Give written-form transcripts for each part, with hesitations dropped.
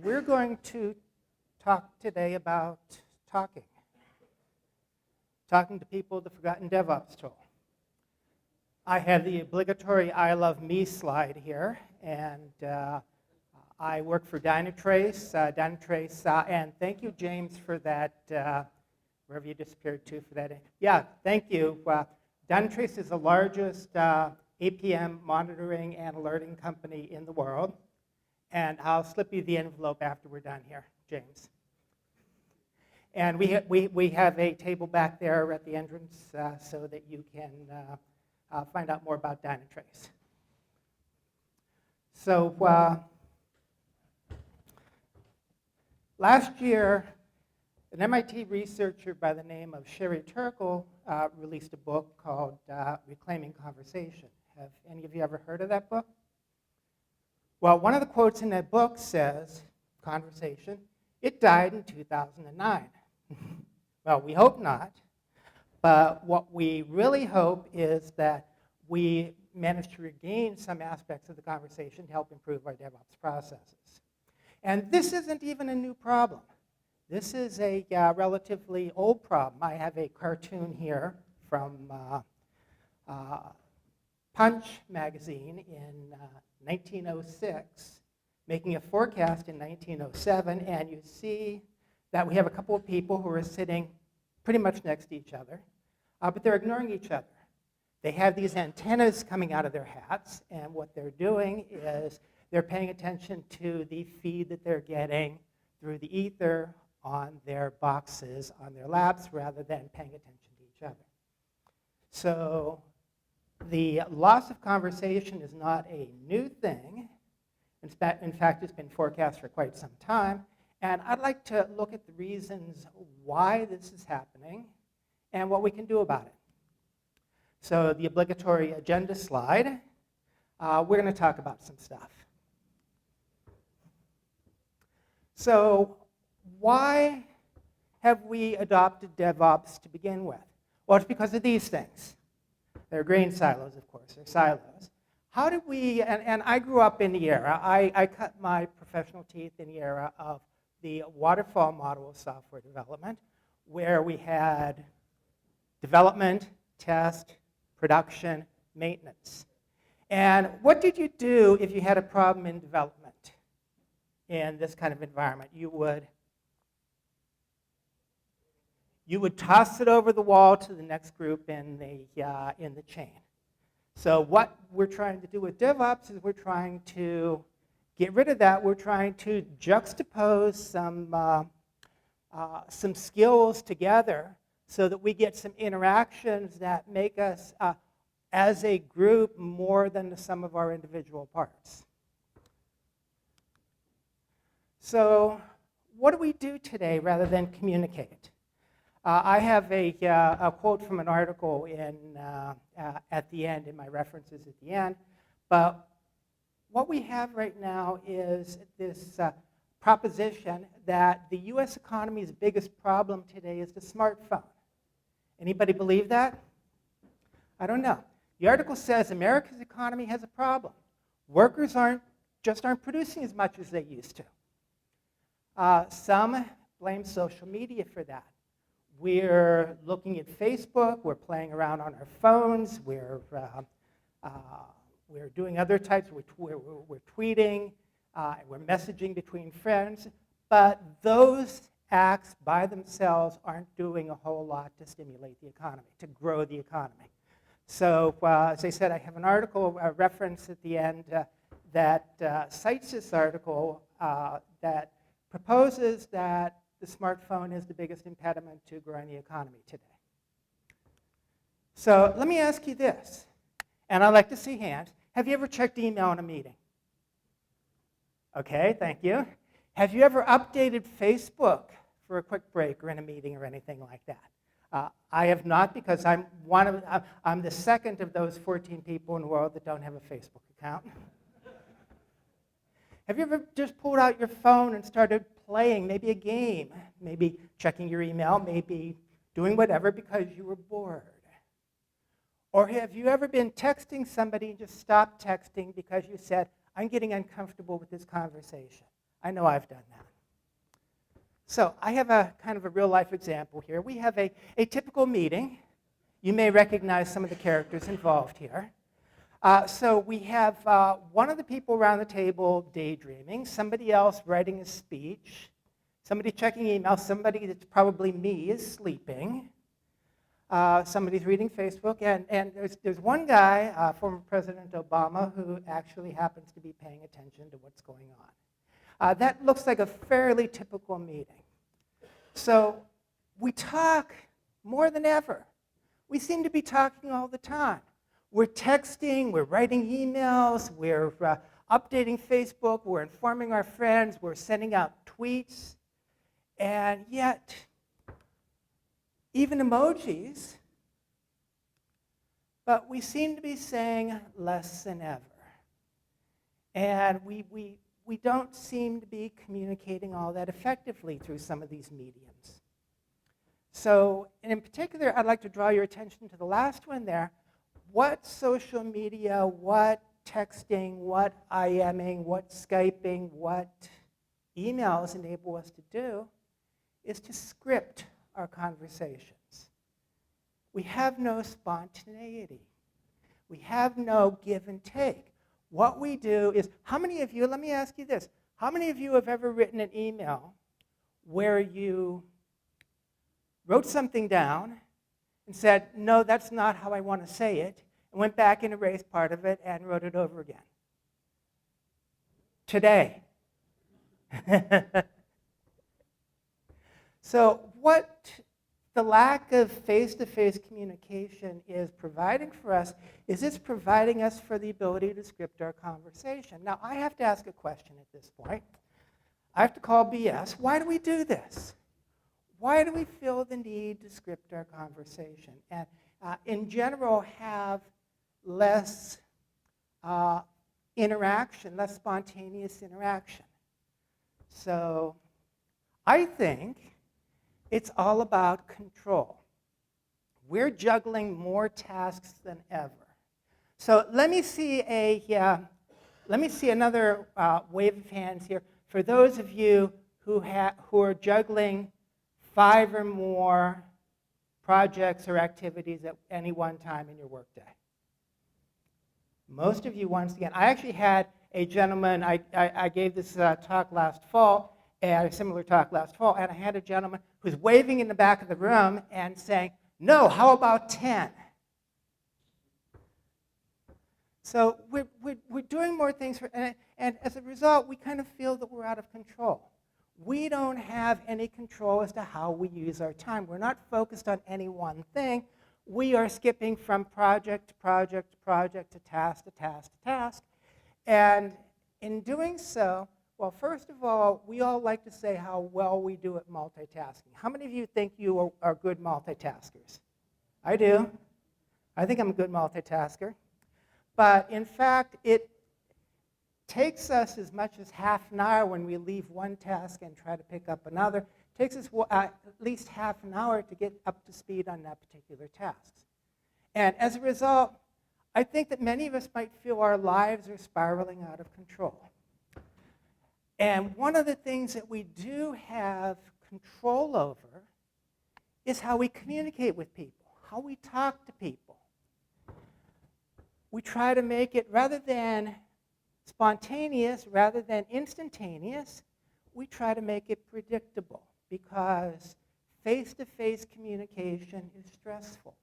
We're going to talk today about talking to people, the forgotten DevOps tool. I have the obligatory I love me slide here, and I work for Dynatrace. And thank you, James, for that, wherever you disappeared to for that. Yeah, thank you. Dynatrace is the largest APM monitoring and alerting company in the world. And I'll slip you the envelope after we're done here, James. And we have a table back there at the entrance so that you can find out more about Dynatrace. So last year, an MIT researcher by the name of Sherry Turkle released a book called Reclaiming Conversation. Have any of you ever heard of that book? Well, one of the quotes in that book says, conversation, it died in 2009. Well, we hope not. But what we really hope is that we manage to regain some aspects of the conversation to help improve our DevOps processes. And this isn't even a new problem. This is a relatively old problem. I have a cartoon here from Punch magazine in 1906, making a forecast in 1907, and you see that we have a couple of people who are sitting pretty much next to each other, but they're ignoring each other. They have these antennas coming out of their hats, and what they're doing is they're paying attention to the feed that they're getting through the ether on their boxes, on their laps, rather than paying attention to each other. So the loss of conversation is not a new thing. In fact, it's been forecast for quite some time. And I'd like to look at the reasons why this is happening and what we can do about it. So the obligatory agenda slide, we're going to talk about some stuff. So why have we adopted DevOps to begin with? Well, it's because of these things. They're grain silos, of course, they're silos. How did we, and I grew up in the era, I cut my professional teeth in the era of the waterfall model of software development, where we had development, test, production, maintenance. And what did you do if you had a problem in development in this kind of environment? You would toss it over the wall to the next group in the chain. So what we're trying to do with DevOps is we're trying to get rid of that. We're trying to juxtapose some skills together so that we get some interactions that make us, as a group, more than the sum of our individual parts. So what do we do today rather than communicate? I have a quote from an article at the end, in my references at the end. But what we have right now is this proposition that the US economy's biggest problem today is the smartphone. Anybody believe that? I don't know. The article says America's economy has a problem. Workers aren't producing as much as they used to. Some blame social media for that. We're looking at Facebook, we're playing around on our phones, we're doing other types, we're tweeting, we're messaging between friends, but those acts by themselves aren't doing a whole lot to stimulate the economy, to grow the economy. So as I said, I have an article, a reference at the end that cites this article that proposes that the smartphone is the biggest impediment to growing the economy today. So let me ask you this, and I'd like to see hands. Have you ever checked email in a meeting? Okay, thank you. Have you ever updated Facebook for a quick break or in a meeting or anything like that? I have not, because I'm the second of those 14 people in the world that don't have a Facebook account. Have you ever just pulled out your phone and started playing maybe a game, maybe checking your email, maybe doing whatever because you were bored? Or have you ever been texting somebody and just stopped texting because you said, I'm getting uncomfortable with this conversation. I know I've done that. So I have a kind of a real-life example here. We have a typical meeting. You may recognize some of the characters involved here. So we have one of the people around the table daydreaming, somebody else writing a speech, somebody checking email, somebody that's probably me is sleeping, somebody's reading Facebook, and there's one guy, former President Obama, who actually happens to be paying attention to what's going on. That looks like a fairly typical meeting. So we talk more than ever. We seem to be talking all the time. We're texting, we're writing emails, we're updating Facebook, we're informing our friends, we're sending out tweets, and yet even emojis, but we seem to be saying less than ever. And we don't seem to be communicating all that effectively through some of these mediums. So, and in particular, I'd like to draw your attention to the last one there. What social media, what texting, what IMing, what Skyping, what emails enable us to do is to script our conversations. We have no spontaneity. We have no give and take. What we do is, how many of you, let me ask you this, how many of you have ever written an email where you wrote something down and said, no, that's not how I want to say it, and went back and erased part of it and wrote it over again? Today. So what the lack of face-to-face communication is providing for us is it's providing us for the ability to script our conversation. Now, I have to ask a question at this point. I have to call BS. Why do we do this? Why do we feel the need to script our conversation and, in general, have less interaction, less spontaneous interaction? So I think it's all about control. We're juggling more tasks than ever. So let me see another wave of hands here. For those of you who are juggling 5 or more projects or activities at any one time in your workday. Most of you, once again, I actually had a gentleman, I gave this talk last fall, and a similar talk last fall, and I had a gentleman who's waving in the back of the room and saying, no, how about 10? So we're doing more things, and as a result, we kind of feel that we're out of control. We don't have any control as to how we use our time. We're not focused on any one thing. We are skipping from project to project to project to task to task to task. And in doing so, well, first of all, we all like to say how well we do at multitasking. How many of you think you are good multitaskers? I do. I think I'm a good multitasker. But in fact, it takes us as much as half an hour when we leave one task and try to pick up another. It takes us at least half an hour to get up to speed on that particular task. And as a result, I think that many of us might feel our lives are spiraling out of control. And one of the things that we do have control over is how we communicate with people, how we talk to people. We try to make it, rather than spontaneous, rather than instantaneous, we try to make it predictable because face-to-face communication is stressful.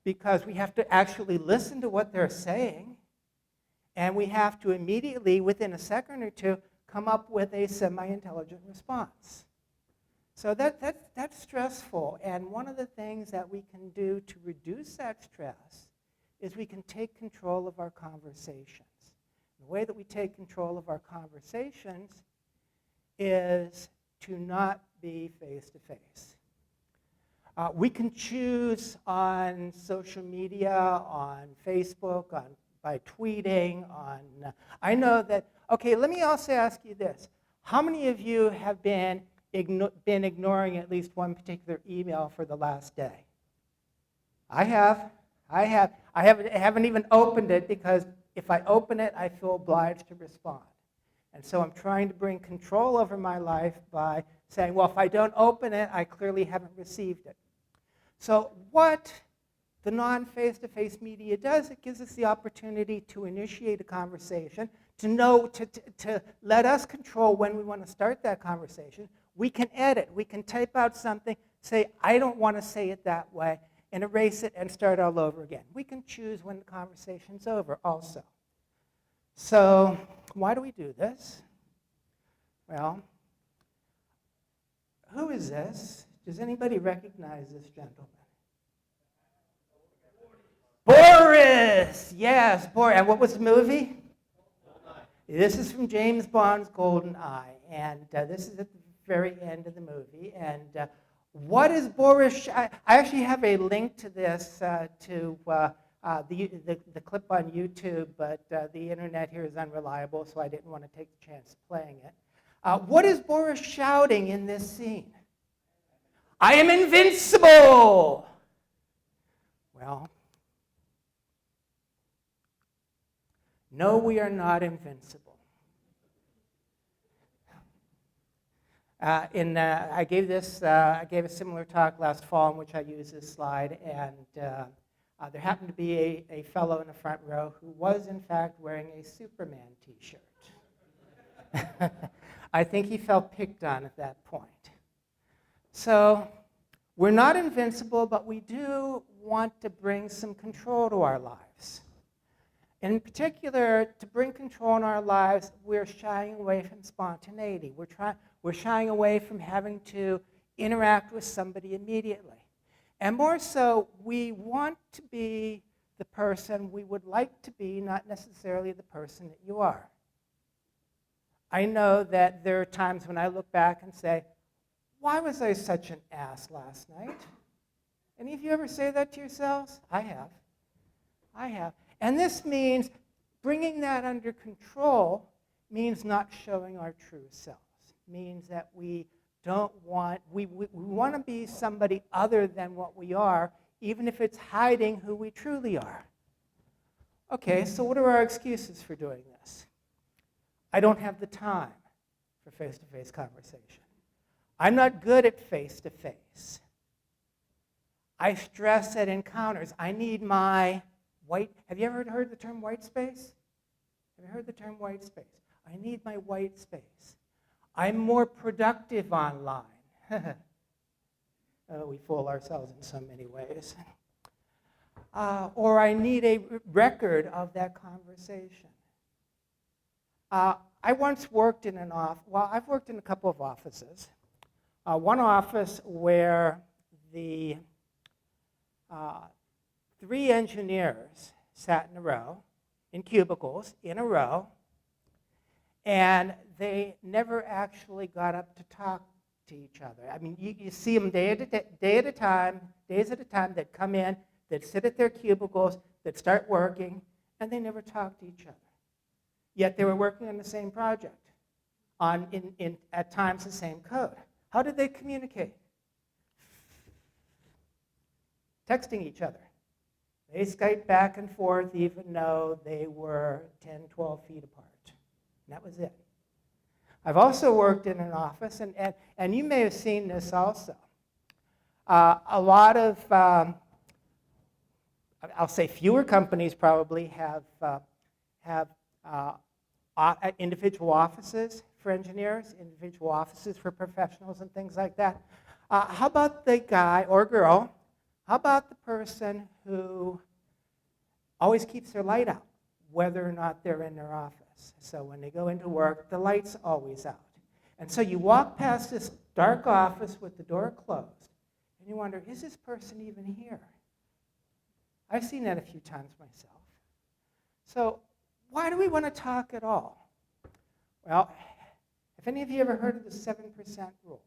Because we have to actually listen to what they're saying, and we have to immediately, within a second or two, come up with a semi-intelligent response. So that's stressful, and one of the things that we can do to reduce that stress is we can take control of our conversations. The way that we take control of our conversations is to not be face-to-face. We can choose on social media, on Facebook, by tweeting, I know that, okay, let me also ask you this. How many of you have been ignoring at least one particular email for the last day? I have. I haven't even opened it because if I open it, I feel obliged to respond. And so I'm trying to bring control over my life by saying, well, if I don't open it, I clearly haven't received it. So what the non-face-to-face media does, it gives us the opportunity to initiate a conversation, to let us control when we want to start that conversation. We can edit, we can type out something, say, I don't want to say it that way, and erase it and start all over again. We can choose when the conversation's over also. So why do we do this? Well, who is this? Does anybody recognize this gentleman? Boris! Yes, Boris. And what was the movie? This is from James Bond's GoldenEye, and this is at the very end of the movie. And what is Boris? I actually have a link to this, to the clip on YouTube, but the internet here is unreliable, so I didn't want to take the chance of playing it. What is Boris shouting in this scene? I am invincible! Well, no, we are not invincible. I gave a similar talk last fall in which I used this slide, and there happened to be a fellow in the front row who was, in fact, wearing a Superman t-shirt. I think he felt picked on at that point. So we're not invincible, but we do want to bring some control to our lives. In particular, to bring control in our lives, we're shying away from spontaneity. We're shying away from having to interact with somebody immediately. And more so, we want to be the person we would like to be, not necessarily the person that you are. I know that there are times when I look back and say, why was I such an ass last night? Any of you ever say that to yourselves? I have. I have. And this means bringing that under control means not showing our true selves. Means that we want to be somebody other than what we are, even if it's hiding who we truly are. Okay, so what are our excuses for doing this? I don't have the time for face-to-face conversation. I'm not good at face-to-face. I stress at encounters. I need my white. Have you ever heard the term white space? Have you heard the term white space? I need my white space. I'm more productive online. We fool ourselves in so many ways. Or I need a record of that conversation. I once worked in an office. Well, I've worked in a couple of offices. One office where the 3 engineers sat in a row, in cubicles, in a row, and they never actually got up to talk to each other. I mean, you see them days at a time, that come in, that sit at their cubicles, that start working, and they never talk to each other. Yet they were working on the same project, at times the same code. How did they communicate? Texting each other. They Skyped back and forth even though they were 10, 12 feet apart. And that was it. I've also worked in an office, and you may have seen this also. A lot of, I'll say fewer companies probably have individual offices for engineers, individual offices for professionals and things like that. How about the guy or girl, how about the person who always keeps their light out, whether or not they're in their office? So when they go into work, the light's always out. And so you walk past this dark office with the door closed, and you wonder, is this person even here? I've seen that a few times myself. So why do we want to talk at all? Well, have any of you ever heard of the 7% rule?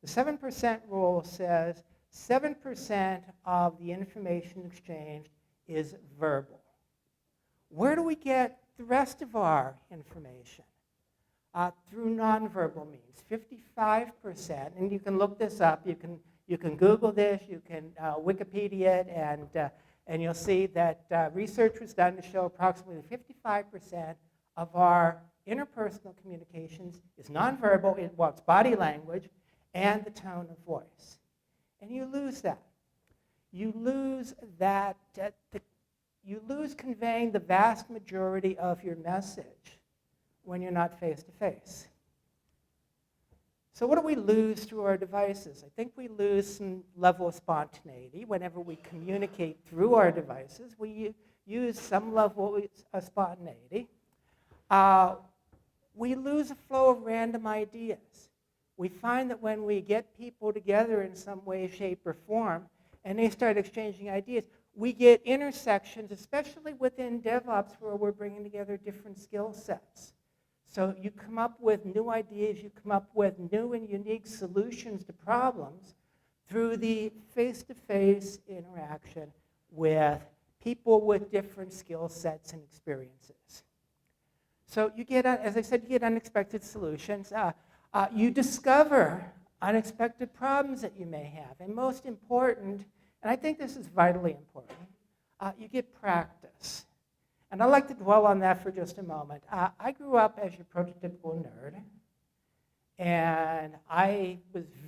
The 7% rule says 7% of the information exchanged is verbal. Where do we get the rest of our information? Through nonverbal means. 55%, and you can look this up. You can Google this. You can Wikipedia it, and you'll see that research was done to show approximately 55% of our interpersonal communications is nonverbal, it's body language, and the tone of voice. And you lose that. You lose that, you lose conveying the vast majority of your message when you're not face-to-face. So what do we lose through our devices? I think we lose some level of spontaneity. Whenever we communicate through our devices, we use some level of spontaneity. We lose a flow of random ideas. We find that when we get people together in some way, shape, or form, and they start exchanging ideas, we get intersections, especially within DevOps, where we're bringing together different skill sets. So you come up with new ideas, you come up with new and unique solutions to problems through the face-to-face interaction with people with different skill sets and experiences. So you get, as I said, you get unexpected solutions. You discover unexpected problems that you may have. And most important, and I think this is vitally important, you get practice. And I'd like to dwell on that for just a moment. I grew up as your prototypical nerd, and I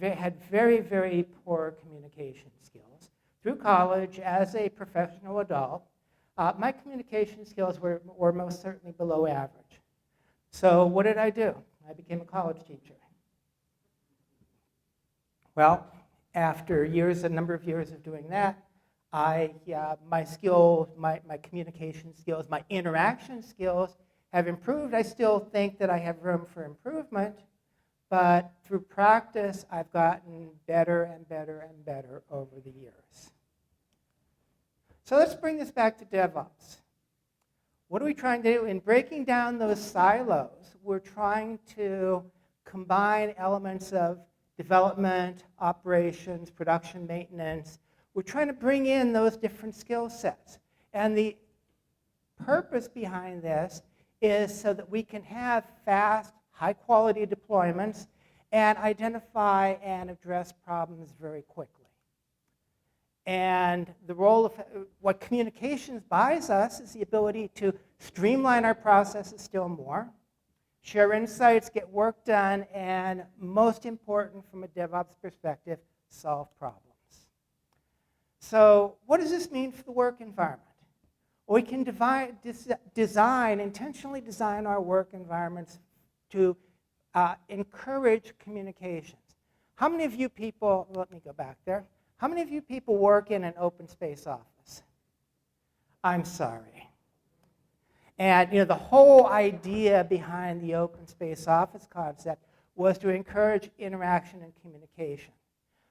had very, very poor communication skills. Through college, as a professional adult, my communication skills were most certainly below average. So what did I do? I became a college teacher. Well, after a number of years of doing that, my skills, my communication skills, my interaction skills have improved. I still think that I have room for improvement, but through practice, I've gotten better and better and better over the years. So let's bring this back to DevOps. What are we trying to do? In breaking down those silos, we're trying to combine elements of development, operations, production, maintenance. We're trying to bring in those different skill sets. And the purpose behind this is so that we can have fast, high-quality deployments and identify and address problems very quickly. And the role of what communications buys us is the ability to streamline our processes still more, share insights, get work done, and most important from a DevOps perspective, solve problems. So what does this mean for the work environment? Well, we can intentionally design our work environments to encourage communications. How many of you people, let me go back there. How many of you people work in an open space office? I'm sorry. And the whole idea behind the open space office concept was to encourage interaction and communication.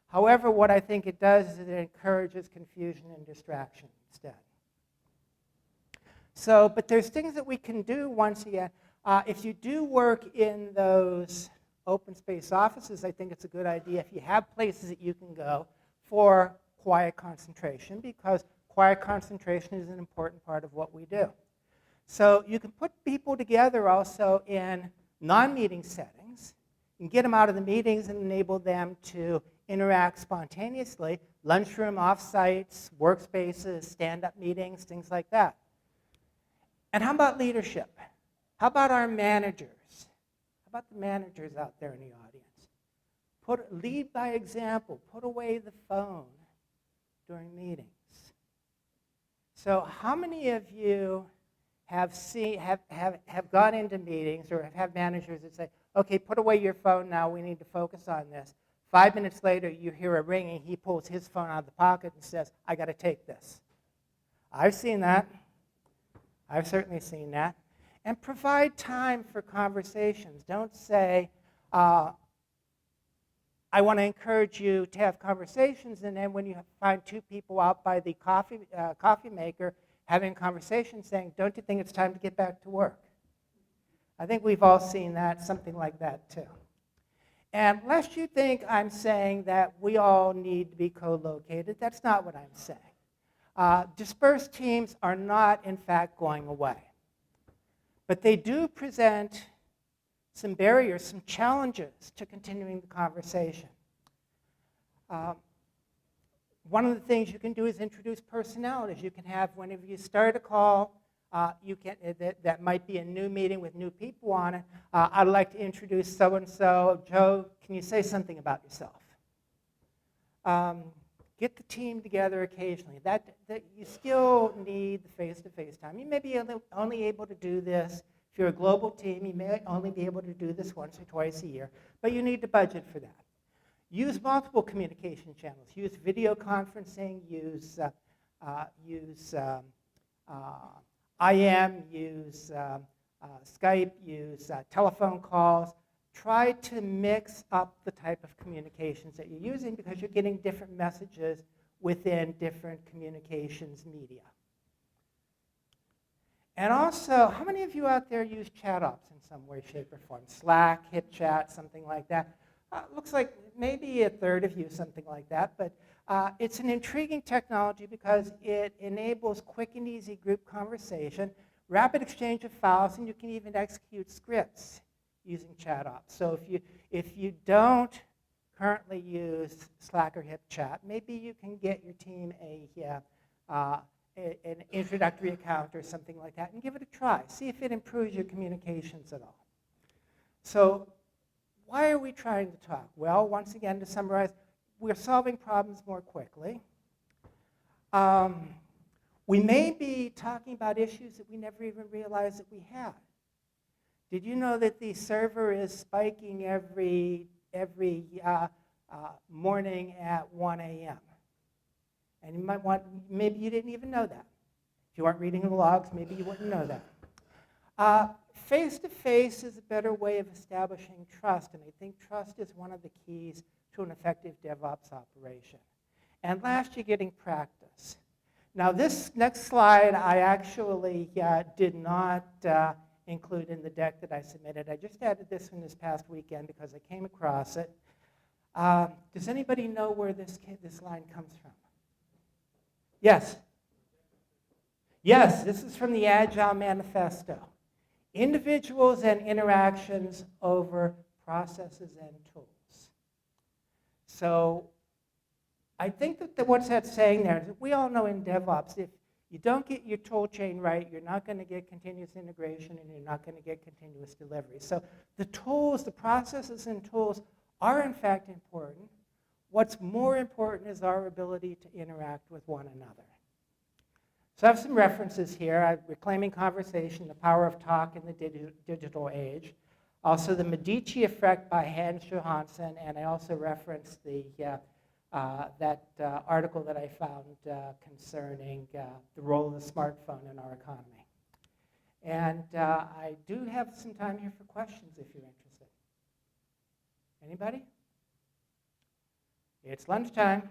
However, what I think it does is it encourages confusion and distraction instead. So, but there's things that we can do once again. If you do work in those open space offices, I think it's a good idea if you have places that you can go for quiet concentration, because quiet concentration is an important part of what we do. So you can put people together also in non-meeting settings and get them out of the meetings and enable them to interact spontaneously, lunchroom, offsites, workspaces, stand-up meetings, things like that. And how about leadership? How about our managers? How about the managers out there in the audience? Lead by example. Put away the phone during meetings. So how many of you have gone into meetings or have managers that say, okay, put away your phone now, we need to focus on this. 5 minutes later, you hear a ring, and he pulls his phone out of the pocket and says, I got to take this. I've seen that. I've certainly seen that. And provide time for conversations. Don't say, I want to encourage you to have conversations, and then when you find two people out by the coffee maker having a conversation saying, don't you think it's time to get back to work? I think we've all seen that, something like that too. And lest you think I'm saying that we all need to be co-located, that's not what I'm saying. Dispersed teams are not, in fact, going away. But they do present some barriers, some challenges to continuing the conversation. One of the things you can do is introduce personalities. You can have, whenever you start a call, that might be a new meeting with new people on it. I'd like to introduce so-and-so. Joe, can you say something about yourself? Get the team together occasionally. That you still need the face-to-face time. You may be only able to do this. If you're a global team, you may only be able to do this once or twice a year, but you need to budget for that. Use multiple communication channels. Use video conferencing, use IM, use Skype, use telephone calls. Try to mix up the type of communications that you're using because you're getting different messages within different communications media. And also, how many of you out there use chat ops in some way, shape, or form? Slack, HipChat, something like that. Looks like maybe a third of you, something like that. But it's an intriguing technology because it enables quick and easy group conversation, rapid exchange of files, and you can even execute scripts using chat ops. So if you don't currently use Slack or HipChat, maybe you can get your team an introductory account or something like that and give it a try. See if it improves your communications at all. So why are we trying to talk? Well, once again, to summarize, we're solving problems more quickly. We may be talking about issues that we never even realized that we had. Did you know that the server is spiking every morning at 1 a.m.? And you might maybe you didn't even know that. If you aren't reading the logs, maybe you wouldn't know that. Face-to-face is a better way of establishing trust, and I think trust is one of the keys to an effective DevOps operation. And last, you're getting practice. Now, this next slide I actually did not include in the deck that I submitted. I just added this one this past weekend because I came across it. Does anybody know where this line comes from? Yes? Yes, this is from the Agile Manifesto. Individuals and interactions over processes and tools. So I think that what's that saying there is that we all know in DevOps, if you don't get your tool chain right, you're not going to get continuous integration and you're not going to get continuous delivery. So the tools, the processes and tools are in fact important. What's more important is our ability to interact with one another. So I have some references here. Reclaiming Conversation, The Power of Talk in the Digital Age. Also the Medici Effect by Hans Johansson, and I also referenced that article that I found concerning the role of the smartphone in our economy. And I do have some time here for questions if you're interested. Anybody? It's lunchtime.